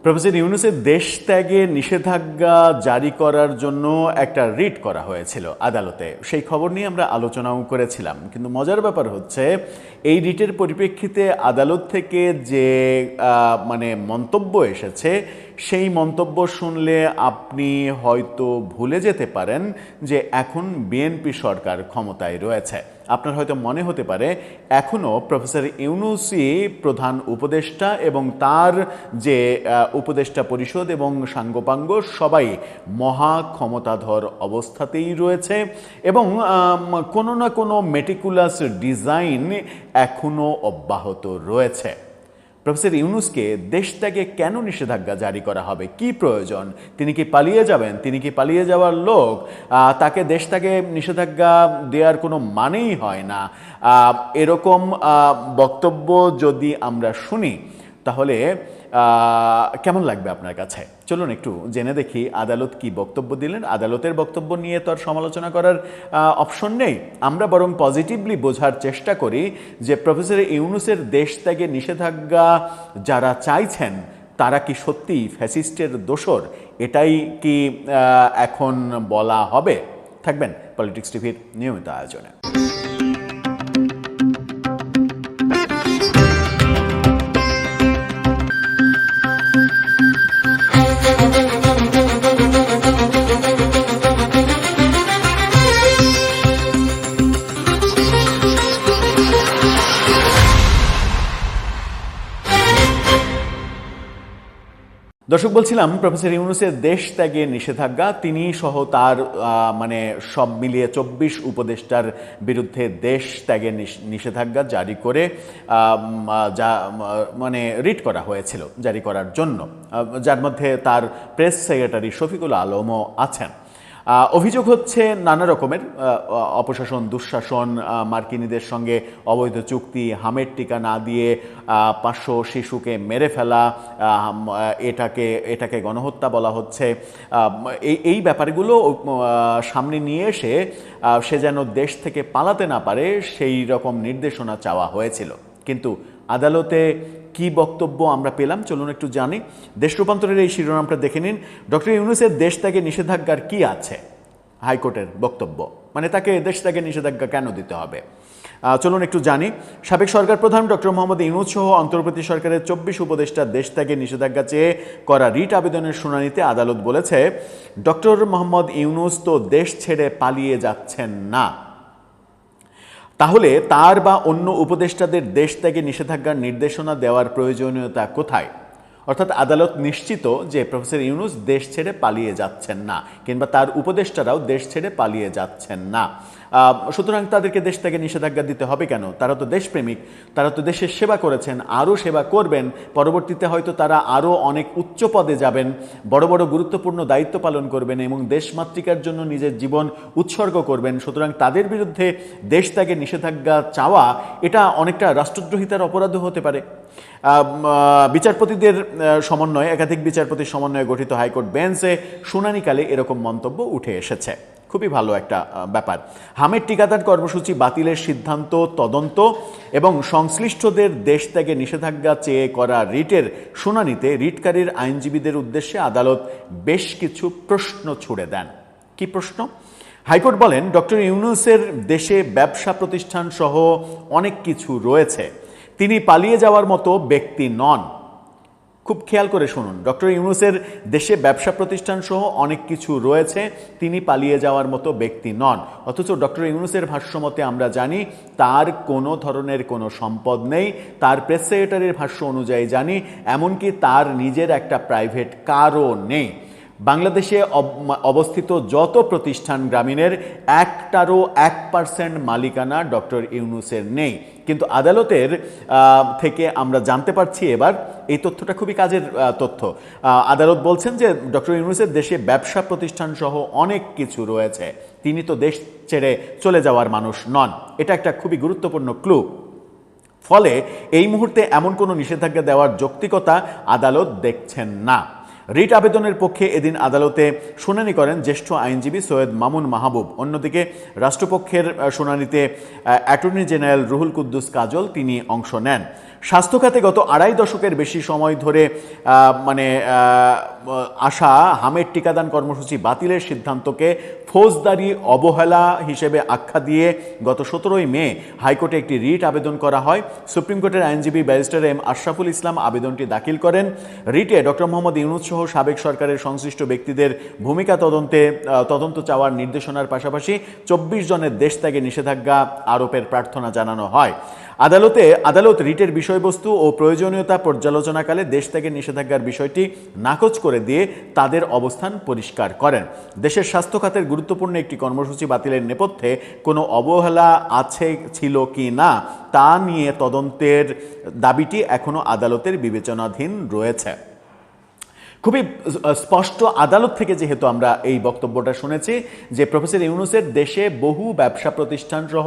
Professor ইউনূসের দেশ ত্যাগে নিষেধাজ্ঞা জারি করার জন্য একটা রিট করা হয়েছিল আদালতে। সেই খবর নিয়ে আমরা আলোচনাও করেছিলাম, কিন্তু মজার ব্যাপার হচ্ছে এই রিটের পরিপ্রেক্ষিতে আদালত থেকে যে মন্তব্য এসেছে, সেই মন্তব্য শুনলে আপনি হয়তো ভুলে যেতে পারেন যে এখন বিএনপি সরকার ক্ষমতায় রয়েছে। আপনার হয়তো মনে হতে পারে এখনও প্রফেসর ইউনূসই প্রধান উপদেষ্টা এবং তার যে উপদেষ্টা পরিষদ এবং সাঙ্গপাঙ্গ সবাই মহা ক্ষমতাধর অবস্থাতেই রয়েছে এবং কোনো না কোনো মেটিকুলাস ডিজাইন এখনও অব্যাহত রয়েছে। প্রফেসর ইউনূসকে দেশ ত্যাগে কেন নিষেধাজ্ঞা জারি করা হবে? কি প্রয়োজন? তিনি কি পালিয়ে যাবেন? তিনি কি পালিয়ে যাওয়ার লোক? তাকে দেশ ত্যাগে নিষেধাজ্ঞা দেওয়ার কোনো মানেই হয় না। এরকম বক্তব্য যদি আমরা শুনি তাহলে কেমন লাগবে আপনার কাছে? চলুন একটু জেনে দেখি আদালত কি বক্তব্য দিলেন। আদালতের বক্তব্য নিয়ে তো আর সমালোচনা করার অপশন নেই। আমরা বরং পজিটিভলি বোঝার চেষ্টা করি যে প্রফেসর ইউনূসের দেশ ত্যাগে নিষেধাজ্ঞা যারা চাইছেন তারা কি সত্যিই ফ্যাসিস্টের দোসর? এটাই কি এখন বলা হবে? থাকবেন পলিটিক্স টিভির নিয়মিত আয়োজনে। দর্শক, বলছিলাম প্রফেসর ইউনূসের দেশ ত্যাগে নিষেধাজ্ঞা, তিনি সহ তার সব মিলিয়ে 24 উপদেষ্টার বিরুদ্ধে দেশ ত্যাগে নিষেধাজ্ঞা জারি করে রিট করা হয়েছিল জারি করার জন্য, যার মধ্যে তার প্রেস সেক্রেটারি শফিকুল আলমও আছেন। অভিযোগ হচ্ছে নানা রকমের অপশাসন, দুঃশাসন, মার্কিনীদের সঙ্গে অবৈধ চুক্তি, হামের টিকা না দিয়ে 500 শিশুকে মেরে ফেলা, এটাকে গণহত্যা বলা হচ্ছে। এই ব্যাপারগুলো সামনে নিয়ে এসে সে যেন দেশ থেকে পালাতে না পারে সেই রকম নির্দেশনা চাওয়া হয়েছিল। কিন্তু আদালতে কি বক্তব্য আমরা পেলাম চলুন একটু জানি। দেশ রূপান্তরের এই শিরোনামটা দেখে নিন। ডক্টর ইউনূসের দেশ ত্যাগে নিষেধাজ্ঞার কি আছে? হাইকোর্টের বক্তব্য, তাকে দেশ ত্যাগে নিষেধাজ্ঞা কেন দিতে হবে চলুন একটু জানি। সাবেক সরকার প্রধান ডক্টর মোহাম্মদ ইউনূস সহ অন্তর্বর্তী সরকারের 24 উপদেষ্টা দেশ ত্যাগে নিষেধাজ্ঞা চেয়ে করা রিট আবেদনের শুনানিতে আদালত বলেছে, ডক্টর মোহাম্মদ ইউনূস তো দেশ ছেড়ে পালিয়ে যাচ্ছেন না, তাহলে তার বা অন্য উপদেষ্টাদের দেশ ত্যাগে নিষেধাজ্ঞার নির্দেশনা দেওয়ার প্রয়োজনীয়তা কোথায়? অর্থাৎ আদালত নিশ্চিত যে প্রফেসর ইউনূস দেশ ছেড়ে পালিয়ে যাচ্ছেন না, কিংবা তার উপদেষ্টারাও দেশ ছেড়ে পালিয়ে যাচ্ছেন না। সুতরাং তাদেরকে দেশ থেকে নিষেধাজ্ঞা দিতে হবে কেন? তারা তো দেশপ্রেমিক, তারা তো দেশের সেবা করেছেন, আরও সেবা করবেন, পরবর্তীতে হয়তো তারা আরও অনেক উচ্চ পদে যাবেন, বড় বড় গুরুত্বপূর্ণ দায়িত্ব পালন করবেন এবং দেশমাতৃকার জন্য নিজের জীবন উৎসর্গ করবেন। সুতরাং তাদের বিরুদ্ধে দেশ ত্যাগে নিষেধাজ্ঞা চাওয়া এটা অনেকটা রাষ্ট্রদ্রোহিতার অপরাধও হতে পারে। বিচারপতিদের সমন্বয়ে, একাধিক বিচারপতির সমন্বয়ে গঠিত হাইকোর্ট বেঞ্চে শুনানিকালে এরকম মন্তব্য উঠে এসেছে। খুবই ভালো একটা ব্যাপার। হামের টিকাদান কর্মসূচি বাতিলের সিদ্ধান্ত তদন্ত এবং সংশ্লিষ্টদের দেশ ত্যাগে নিষেধাজ্ঞা চেয়ে করা রিটের শুনানিতে রিটকারীর আইনজীবীদের উদ্দেশ্যে আদালত বেশ কিছু প্রশ্ন ছুড়ে দেন। কি প্রশ্ন? হাইকোর্ট বলেন, ডক্টর ইউনূসের দেশে ব্যবসা প্রতিষ্ঠান সহ অনেক কিছু রয়েছে, তিনি পালিয়ে যাওয়ার মতো ব্যক্তি নন। খুব খেয়াল করে শুনুন, ডক্টর ইউনূসের দেশে ব্যবসা প্রতিষ্ঠান সহ অনেক কিছু রয়েছে, তিনি পালিয়ে যাওয়ার মতো ব্যক্তি নন। অথচ ডক্টর ইউনূসের ভাষ্যমতে আমরা জানি তার কোনো ধরনের কোনো সম্পদ নেই। তার প্রেস সেক্রেটারির ভাষ্য অনুযায়ী জানি এমনকি তার নিজের একটা প্রাইভেট কারও নেই। বাংলাদেশে অবস্থিত যত প্রতিষ্ঠান গ্রামীণের একটারও 1% মালিকানা ডক্টর ইউনূসের নেই। কিন্তু আদালতের থেকে আমরা জানতে পারছি এবার এই তথ্যটা খুবই কাজের তথ্য। আদালত বলছেন যে ডক্টর ইউনূসের দেশে ব্যবসা প্রতিষ্ঠান সহ অনেক কিছু রয়েছে, তিনি তো দেশ ছেড়ে চলে যাওয়ার মানুষ নন। এটা একটা খুবই গুরুত্বপূর্ণ ক্লু। ফলে এই মুহূর্তে এমন কোনো নিষেধাজ্ঞা দেওয়ার যৌক্তিকতা আদালত দেখছেন না। রিট আবেদনের পক্ষে এদিন আদালতে শুনানি করেন জ্যেষ্ঠ আইনজীবী সৈয়দ মামুন মাহবুব। অন্যদিকে রাষ্ট্রপক্ষের শুনানিতে অ্যাটর্নি জেনারেল রুহুল কুদ্দুস কাজল তিনি অংশ নেন। স্বাস্থ্য খাতে গত আড়াই দশকের বেশি সময় ধরে আসা হামের টিকাদান কর্মসূচি বাতিলের সিদ্ধান্তকে ফৌজদারি অবহেলা হিসেবে আখ্যা দিয়ে গত 17 মে হাইকোর্টে একটি রিট আবেদন করা হয়। সুপ্রিম কোর্টের আইনজীবী ব্যারিস্টার এম আশরাফুল ইসলাম আবেদনটি দাখিল করেন। রিটে ডক্টর মোহাম্মদ ইউনূস সহ সাবেক সরকারের সংশ্লিষ্ট ব্যক্তিদের ভূমিকা তদন্ত চাওয়ার নির্দেশনার পাশাপাশি 24 জনের দেশ ত্যাগে নিষেধাজ্ঞা আরোপের প্রার্থনা জানানো হয়। আদালত রিটের বিষয়বস্তু ও প্রয়োজনীয়তা পর্যালোচনাকালে দেশ ত্যাগের নিষেধাজ্ঞার বিষয়টি নাকচ করে দিয়ে তাদের অবস্থান পরিষ্কার করেন। দেশের স্বাস্থ্য খাতের গুরুত্বপূর্ণ একটি কর্মসূচি বাতিলের নেপথ্যে কোনো অবহেলা ছিল কি না তা নিয়ে তদন্তের দাবিটি এখনো আদালতের বিবেচনাধীন রয়েছে। খুবই স্পষ্ট আদালত থেকে যেহেতু আমরা এই বক্তব্যটা শুনেছি যে প্রফেসর ইউনূসের দেশে বহু ব্যবসা প্রতিষ্ঠান সহ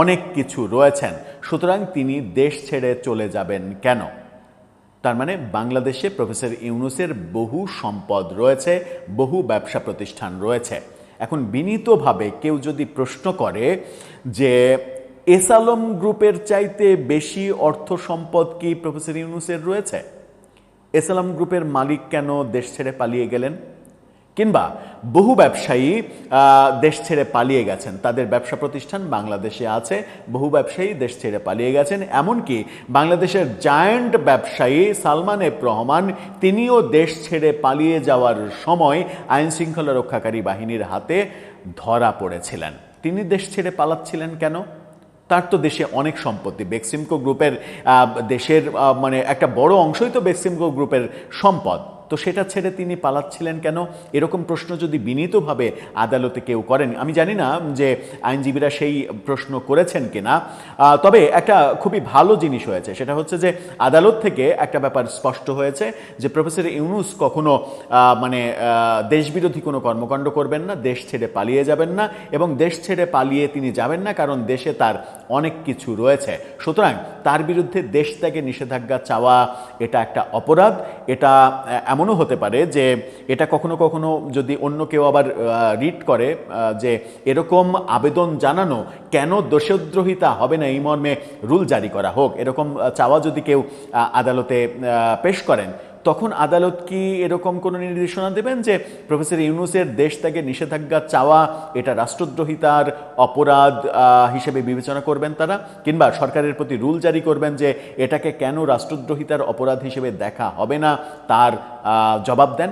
অনেক কিছু রয়েছেন, সুতরাং তিনি দেশ ছেড়ে চলে যাবেন কেন? তার মানে বাংলাদেশে প্রফেসর ইউনূসের বহু সম্পদ রয়েছে, বহু ব্যবসা প্রতিষ্ঠান রয়েছে। এখন বিনীতভাবে কেউ যদি প্রশ্ন করে যে এস আলম গ্রুপের চাইতে বেশি অর্থ সম্পদ কি প্রফেসর ইউনূসের রয়েছে? এস আলম গ্রুপের মালিক কেন দেশ ছেড়ে পালিয়ে গেলেন? কিংবা বহু ব্যবসায়ী দেশ ছেড়ে পালিয়ে গেছেন, তাদের ব্যবসা প্রতিষ্ঠান বাংলাদেশে আছে, বহু ব্যবসায়ী দেশ ছেড়ে পালিয়ে গেছেন। এমনকি বাংলাদেশের জায়ান্ট ব্যবসায়ী সালমান এফ রহমান তিনিও দেশ ছেড়ে পালিয়ে যাওয়ার সময় আইন শৃঙ্খলা রক্ষাকারী বাহিনীর হাতে ধরা পড়েছিলেন। তিনি দেশ ছেড়ে পালাচ্ছিলেন কেন? তার তো দেশে অনেক সম্পত্তি, বেক্সিমকো গ্রুপের দেশের একটা বড় অংশই তো বেক্সিমকো গ্রুপের সম্পদ, তো সেটা ছেড়ে তিনি পালাচ্ছিলেন কেন? এরকম প্রশ্ন যদি বিনীতভাবে আদালতে কেউ করেন, আমি জানি না যে আইনজীবীরা সেই প্রশ্ন করেছেন কিনা, তবে একটা খুবই ভালো জিনিস হয়েছে, সেটা হচ্ছে যে আদালত থেকে একটা ব্যাপার স্পষ্ট হয়েছে যে প্রফেসর ইউনূস কখনো দেশবিরোধী কোনো কর্মকাণ্ড করবেন না, দেশ ছেড়ে পালিয়ে যাবেন না, এবং দেশ ছেড়ে পালিয়ে তিনি যাবেন না কারণ দেশে তার অনেক কিছু রয়েছে। সুতরাং তার বিরুদ্ধে দেশ ত্যাগে নিষেধাজ্ঞা চাওয়া এটা একটা অপরাধ। এটা এমনও হতে পারে যে এটা কখনো কখনো যদি অন্য কেউ আবার রিট করে যে এরকম আবেদন জানানো কেন দোষদ্রোহিতা হবে না, এই মর্মে রুল জারি করা হোক, এরকম চাওয়া যদি কেউ আদালতে পেশ করেন, তখন আদালত কি এরকম কোনো নির্দেশনা দেবেন যে প্রফেসর ইউনূসের দেশ ত্যাগে নিষেধাজ্ঞা চাওয়া এটা রাষ্ট্রদ্রোহিতার অপরাধ হিসেবে বিবেচনা করবেন তারা, কিংবা সরকারের প্রতি রুল জারি করবেন যে এটাকে কেন রাষ্ট্রদ্রোহিতার অপরাধ হিসেবে দেখা হবে না, তার জবাব দেন?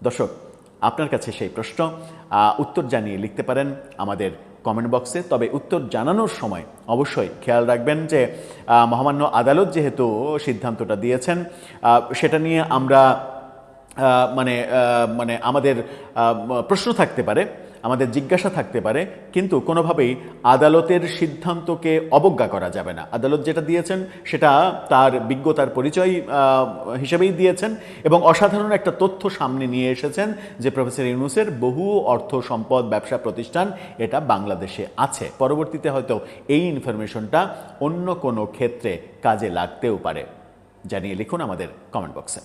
দর্শক, আপনার কাছে সেই প্রশ্ন, উত্তর জানিয়ে লিখতে পারেন আমাদের কমেন্ট বক্সে। তবে উত্তর জানানোর সময় অবশ্যই খেয়াল রাখবেন যে মহামান্য আদালত যেহেতু সিদ্ধান্তটা দিয়েছেন সেটা নিয়ে আমরা আমাদের প্রশ্ন থাকতে পারে, আমাদের জিজ্ঞাসা থাকতে পারে, কিন্তু কোনোভাবেই আদালতের সিদ্ধান্তকে অবজ্ঞা করা যাবে না। আদালত যেটা দিয়েছেন সেটা তার বিজ্ঞতার পরিচয় হিসেবেই দিয়েছেন এবং অসাধারণ একটা তথ্য সামনে নিয়ে এসেছেন যে প্রফেসর ইউনূসের বহু অর্থ সম্পদ ব্যবসা প্রতিষ্ঠান এটা বাংলাদেশে আছে। পরবর্তীতে হয়তো এই ইনফরমেশনটা অন্য কোনো ক্ষেত্রে কাজে লাগতেও পারে। জানিয়ে লিখুন আমাদের কমেন্ট বক্সে।